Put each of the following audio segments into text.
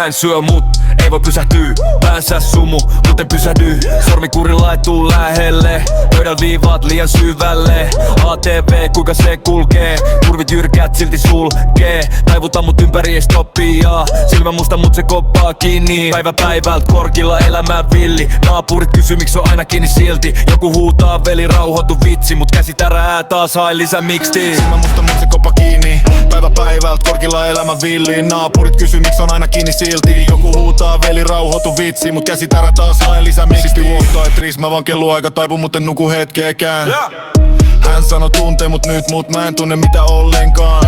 Hän syö mut, ei voi pysähtyä. Päänsä sumu, mut en pysähdy. Sormikuri laittuu lähelle. Pöydän viivaat liian syvälle. ATV, kuinka se kulkee. Kurvit jyrkät silti sulkee. Taivutan mut ympäri ei stoppia. Silmä musta mut se koppaa kiinni. Päivä päivältä korkilla elämää villi. Naapurit kysy miksi on aina kiinni silti. Joku huutaa veli rauhoitu vitsi. Mut käsi tärää taas hain lisä miksi. Silmä musta mut se koppa kiinni. Päivä päivältä korkilla elämä villi. Naapurit kysy miksi on aina kiinni silti. Joku huutaa veli rauhoitu vitsi. Mut käsi tärää taas hain lisä miksi. Sisti uottaa et rismä vaan kelloaika taipu mut en nuku hetkeäkään. Hän sano tuntee mut nyt mä en tunne mitä ollenkaan.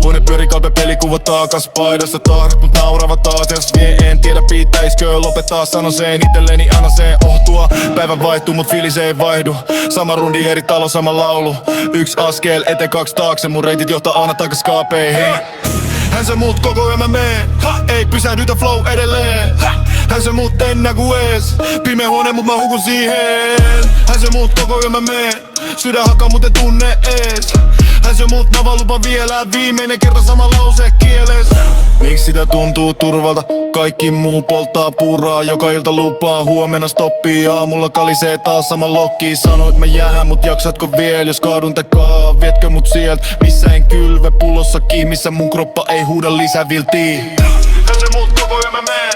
Huone pyöri kalpe pelikuva taakas paidassa taas mut naurava taas jos vie en tiedä pitäiskö lopettaa sanon sen itelleni anna sen ohtua. Päivä vaihtuu mut fiilis ei vaihdu. Sama rundi eri talo sama laulu. Yksi askel eteen kaksi taakse mun reitit johtaa aina takas kaapeihin. Hän se muut koko yö mä meen. Ei pysähdytä flow edelleen. Hän se muut en näky ees. Pimeä huone mut mä hukun siihen. Hän se muut koko yö mä meen. Sydän hakkaa mut en tunne ees. Hän se muut nava lupa vielä. Viimeinen kerta sama lause kieles. Miksi sitä tuntuu turvalta? Kaikki muu polttaa puraa. Joka ilta lupaa huomenna stoppii. Aamulla kalisee taas sama lokki. Sanoit mä jään mut jaksatko vielä? Jos kaadun takaa vietkö mut sielt? Missä en kylve pullossa kiinni. Missä mun kroppa ei huuda lisäviltii. Hän se muut koko yö mä meen.